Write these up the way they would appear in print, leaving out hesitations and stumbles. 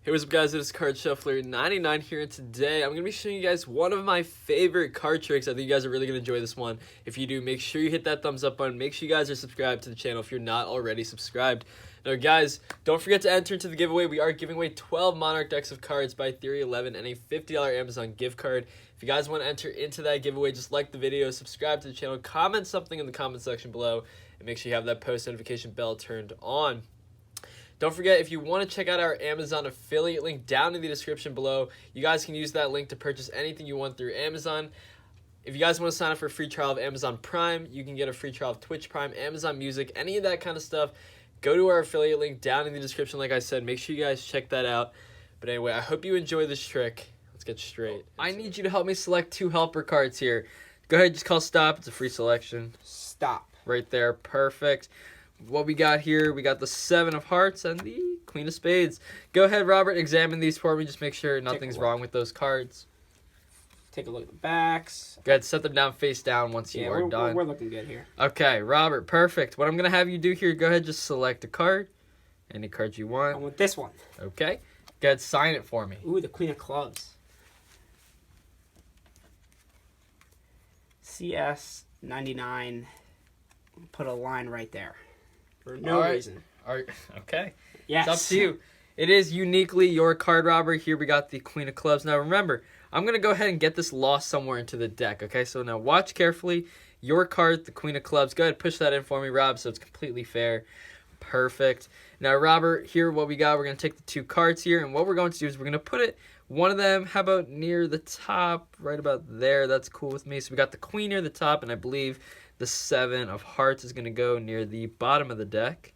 Hey, what's up guys, it is Card Shuffler 99 here, and today I'm going to be showing you guys one of my favorite card tricks. I think you guys are really going to enjoy this one. If you do, make sure you hit that thumbs up button. Make sure you guys are subscribed to the channel if you're not already subscribed. Now guys, don't forget to enter into the giveaway. We are giving away 12 Monarch decks of cards by Theory 11 and a $50 Amazon gift card. If you guys want to enter into that giveaway, just like the video, subscribe to the channel, comment something in the comment section below, and make sure you have that post notification bell turned on. Don't forget, if you want to check out our Amazon affiliate link down in the description below, you guys can use that link to purchase anything you want through Amazon. If you guys want to sign up for a free trial of Amazon Prime, you can get a free trial of Twitch Prime, Amazon Music, any of that kind of stuff. Go to our affiliate link down in the description, like I said. Make sure you guys check that out. But anyway, I hope you enjoy this trick. Let's get straight. I need you to help me select 2 helper cards here. Go ahead, just call stop. It's a free selection. Stop. Right there. Perfect. What we got here, we got the 7 of Hearts and the Queen of Spades. Go ahead, Robert, examine these for me. Just make sure nothing's wrong with those cards. Take a look at the backs. Go ahead, set them down face down once you are done. We're looking good here. Okay, Robert, perfect. What I'm going to have you do here, go ahead, just select a card. Any card you want. I want this one. Okay. Go ahead, sign it for me. Ooh, the Queen of Clubs. CS99. Put a line right there. For no reason. All right. Okay. Yes. It's up to you. It is uniquely your card, Robert. Here we got the Queen of Clubs. Now remember, I'm going to go ahead and get this lost somewhere into the deck. Okay, so now watch carefully. Your card, the Queen of Clubs. Go ahead, push that in for me, Rob, so it's completely fair. Perfect. Now, Robert, here what we got, we're going to take the 2 cards here, and what we're going to do is we're going to put it, one of them, how about near the top, right about there. That's cool with me. So we got the Queen near the top, and I believe the 7 of Hearts is going to go near the bottom of the deck.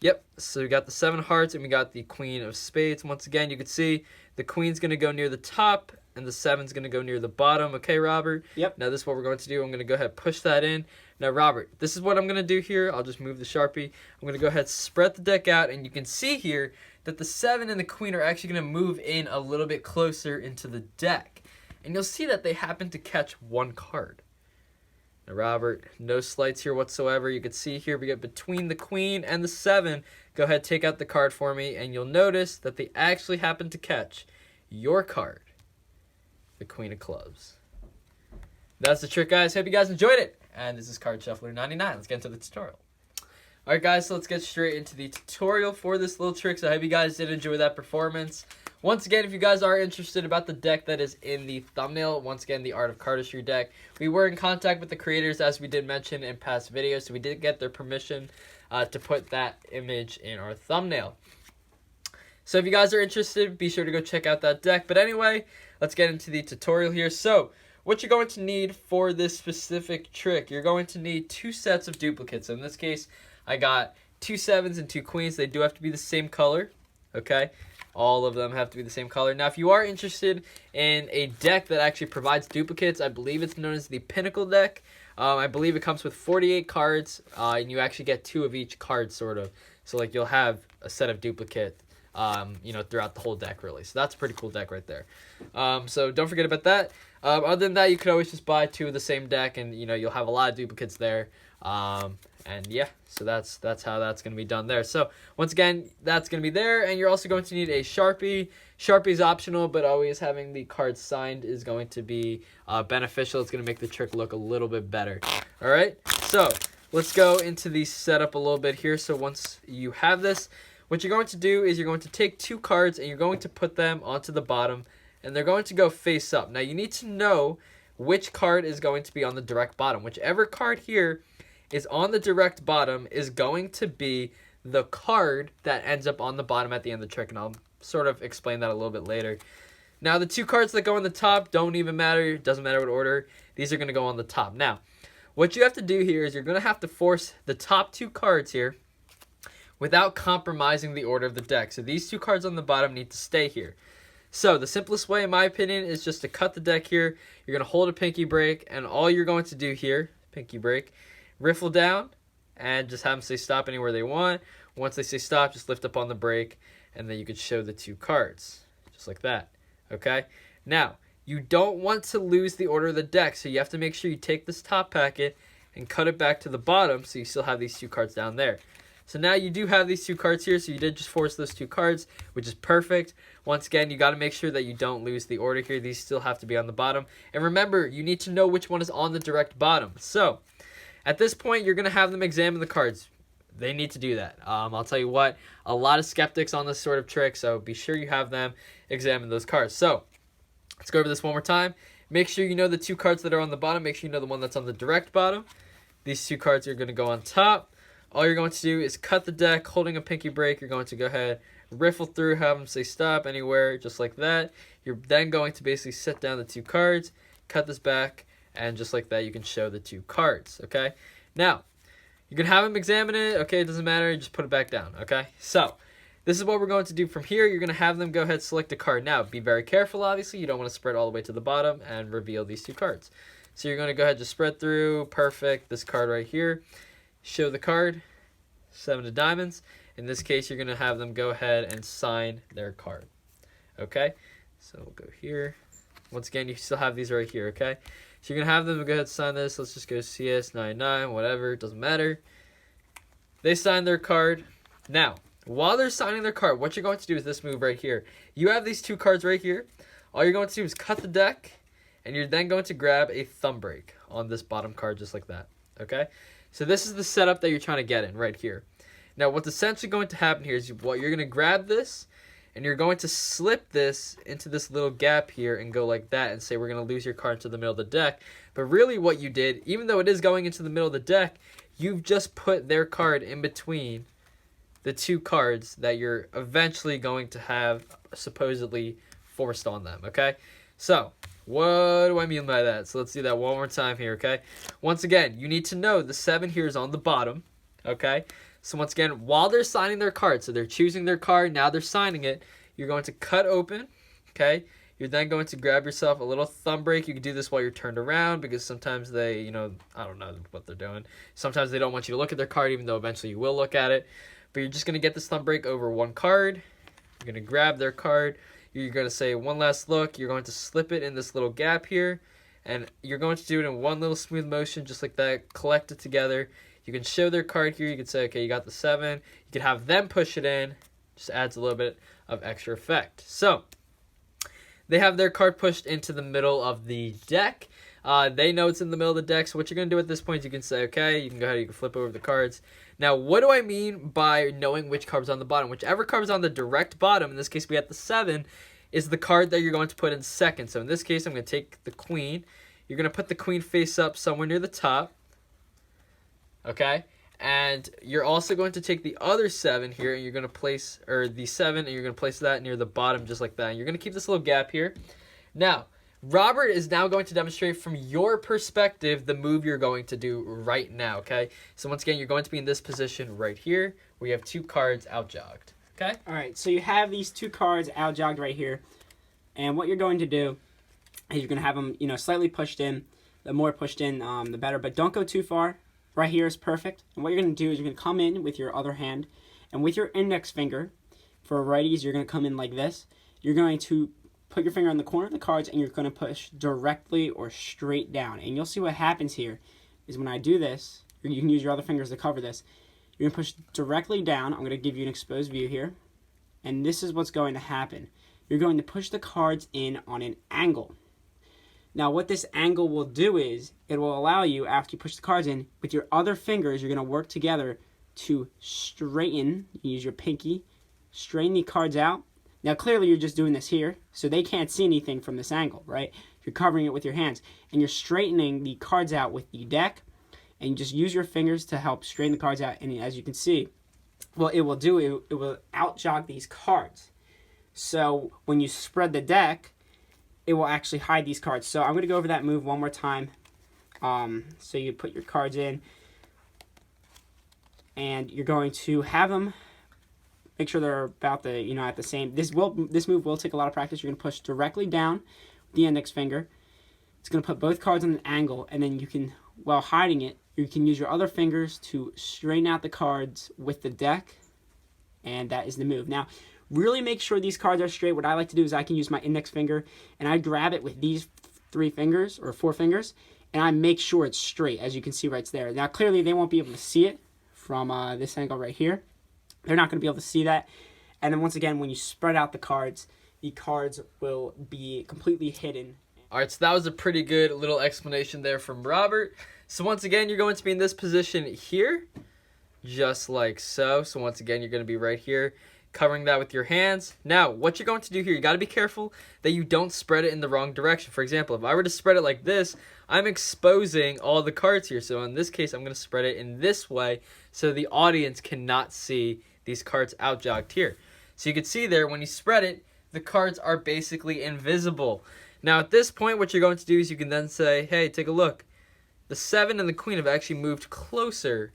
Yep, so we got the 7 of Hearts and we got the Queen of Spades. Once again, you can see the Queen's going to go near the top and the 7's going to go near the bottom. Okay, Robert? Yep. Now this is what we're going to do. I'm going to go ahead and push that in. Now, Robert, this is what I'm going to do here. I'll just move the Sharpie. I'm going to go ahead and spread the deck out, and you can see here that the 7 and the Queen are actually going to move in a little bit closer into the deck. And you'll see that they happen to catch 1 card. Now, Robert, no slights here whatsoever. You can see here we get between the Queen and the 7. Go ahead, take out the card for me, and you'll notice that they actually happen to catch your card, the Queen of Clubs. That's the trick, guys. Hope you guys enjoyed it. And this is Card Shuffler 99. Let's get into the tutorial. Alright, guys, so let's get straight into the tutorial for this little trick. So I hope you guys did enjoy that performance. Once again, if you guys are interested about the deck that is in the thumbnail, once again, the Art of Cardistry deck, we were in contact with the creators, as we did mention in past videos, so we did get their permission to put that image in our thumbnail. So if you guys are interested, be sure to go check out that deck. But anyway, let's get into the tutorial here. So what you're going to need for this specific trick, you're going to need 2 sets of duplicates. In this case, I got 2 7s and 2 queens. They do have to be the same color, okay? All of them have to be the same color. Now, if you are interested in a deck that actually provides duplicates, I believe it's known as the Pinnacle deck. I believe it comes with 48 cards, and you actually get 2 of each card, sort of. So, like, you'll have a set of duplicate, you know, throughout the whole deck, really. So that's a pretty cool deck right there. So don't forget about that. Other than that, you could always just buy 2 of the same deck, and, you know, you'll have a lot of duplicates there. And yeah, so that's how that's going to be done there. So once again, that's going to be there, and you're also going to need a Sharpie. Sharpie's optional, but always having the cards signed is going to be beneficial. It's going to make the trick look a little bit better. All right, so let's go into the setup a little bit here. So once you have this, what you're going to do is you're going to take 2 cards and you're going to put them onto the bottom, and they're going to go face up. Now you need to know which card is going to be on the direct bottom. Whichever card here is on the direct bottom is going to be the card that ends up on the bottom at the end of the trick, and I'll sort of explain that a little bit later. Now, the 2 cards that go on the top don't even matter. It doesn't matter what order. These are going to go on the top. Now, what you have to do here is you're going to have to force the top 2 cards here without compromising the order of the deck. So these 2 cards on the bottom need to stay here. So the simplest way, in my opinion, is just to cut the deck here. You're going to hold a pinky break, and all you're going to do here, pinky break, riffle down, and just have them say stop anywhere they want. Once they say stop, just lift up on the break, and then you could show the 2 cards, just like that, okay? Now, you don't want to lose the order of the deck, so you have to make sure you take this top packet and cut it back to the bottom so you still have these 2 cards down there. So now you do have these 2 cards here, so you did just force those 2 cards, which is perfect. Once again, you got to make sure that you don't lose the order here. These still have to be on the bottom. And remember, you need to know which one is on the direct bottom. So at this point, you're going to have them examine the cards. They need to do that. I'll tell you what, a lot of skeptics on this sort of trick, so be sure you have them examine those cards. So let's go over this one more time. Make sure you know the 2 cards that are on the bottom. Make sure you know the one that's on the direct bottom. These 2 cards are going to go on top. All you're going to do is cut the deck, holding a pinky break. You're going to go ahead, riffle through, have them say stop anywhere, just like that. You're then going to basically set down the 2 cards, cut this back, and just like that, you can show the 2 cards, okay? Now, you can have them examine it, okay? It doesn't matter, just put it back down, okay? So, this is what we're going to do from here. You're going to have them go ahead, select a card. Now, be very careful, obviously. You don't want to spread all the way to the bottom and reveal these 2 cards. So, you're going to go ahead, just spread through. Perfect. This card right here. Show the card, 7 of diamonds. In this case, you're going to have them go ahead and sign their card. Okay? So we'll go here. Once again, you still have these right here, okay? So you're going to have them go ahead and sign this. Let's just go CS99, whatever, it doesn't matter. They sign their card. Now, while they're signing their card, what you're going to do is this move right here. You have these 2 cards right here. All you're going to do is cut the deck, and you're then going to grab a thumb break on this bottom card just like that, okay? So this is the setup that you're trying to get in right here. Now, what's essentially going to happen here is you're going to grab this, and you're going to slip this into this little gap here and go like that and say we're going to lose your card into the middle of the deck. But really what you did, even though it is going into the middle of the deck, you've just put their card in between the 2 cards that you're eventually going to have supposedly forced on them, okay? So, what do I mean by that? So let's do that one more time here, okay? Once again, you need to know the 7 here is on the bottom, okay? So once again, while they're signing their card, so they're choosing their card, now they're signing it, you're going to cut open, okay? You're then going to grab yourself a little thumb break. You can do this while you're turned around because sometimes they, I don't know what they're doing. Sometimes they don't want you to look at their card even though eventually you will look at it. But you're just going to get this thumb break over 1 card. You're going to grab their card. You're going to say one last look. You're going to slip it in this little gap here. And you're going to do it in one little smooth motion just like that. Collect it together. You can show their card here. You can say, okay, you got the 7. You can have them push it in. Just adds a little bit of extra effect. So, they have their card pushed into the middle of the deck. They know it's in the middle of the deck. So, what you're going to do at this point, you can say, okay, you can go ahead, you can flip over the cards. Now, what do I mean by knowing which card's on the bottom? Whichever card's on the direct bottom, in this case we have the 7, is the card that you're going to put in second. So, in this case, I'm going to take the queen. You're going to put the queen face up somewhere near the top. Okay, and you're also going to take the other 7 here, and you're going to place, or the 7, and you're going to place that near the bottom just like that. And you're going to keep this little gap here. Now, Robert is now going to demonstrate from your perspective the move you're going to do right now, okay? So once again, you're going to be in this position right here, where you have 2 cards out-jogged, okay? All right, so you have these 2 cards out-jogged right here, and what you're going to do is you're going to have them, slightly pushed in. The more pushed in, the better, but don't go too far. Right here is perfect. And what you're going to do is you're going to come in with your other hand. And with your index finger, for righties, you're going to come in like this. You're going to put your finger on the corner of the cards and you're going to push directly or straight down. And you'll see what happens here is when I do this, you can use your other fingers to cover this. You're going to push directly down. I'm going to give you an exposed view here. And this is what's going to happen. You're going to push the cards in on an angle. Now, what this angle will do is it will allow you, after you push the cards in, with your other fingers, you're going to work together to straighten, use your pinky, straighten the cards out. Now, clearly, you're just doing this here, so they can't see anything from this angle, right? You're covering it with your hands, and you're straightening the cards out with the deck, and you just use your fingers to help straighten the cards out, and as you can see, what it will do, it will out-jog these cards. So, when you spread the deck, it will actually hide these cards. So I'm going to go over that move one more time. So you put your cards in, and you're going to have them make sure they're about the at the same. This move will take a lot of practice. You're going to push directly down with the index finger. It's going to put both cards on an angle, and then you can, while hiding it, you can use your other fingers to straighten out the cards with the deck, and that is the move. Now, really make sure these cards are straight. What I like to do is I can use my index finger, and I grab it with these 3 fingers, or 4 fingers, and I make sure it's straight, as you can see right there. Now, clearly, they won't be able to see it from this angle right here. They're not going to be able to see that. And then once again, when you spread out the cards will be completely hidden. All right, so that was a pretty good little explanation there from Robert. So once again, you're going to be in this position here, just like so. So once again, you're going to be right here, covering that with your hands. Now, what you're going to do here, you got to be careful that you don't spread it in the wrong direction. For example, if I were to spread it like this, I'm exposing all the cards here. So in this case, I'm going to spread it in this way so the audience cannot see these cards out-jogged here. So you can see there, when you spread it, the cards are basically invisible. Now at this point, what you're going to do is you can then say, hey, take a look. The 7 and the queen have actually moved closer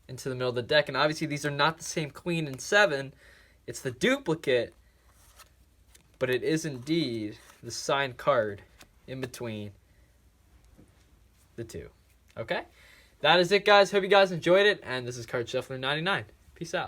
into the middle of the deck. And obviously these are not the same queen and 7. It's the duplicate. But it is indeed the signed card in between the two. Okay? That is it, guys. Hope you guys enjoyed it. And this is Card Shuffler 99. Peace out.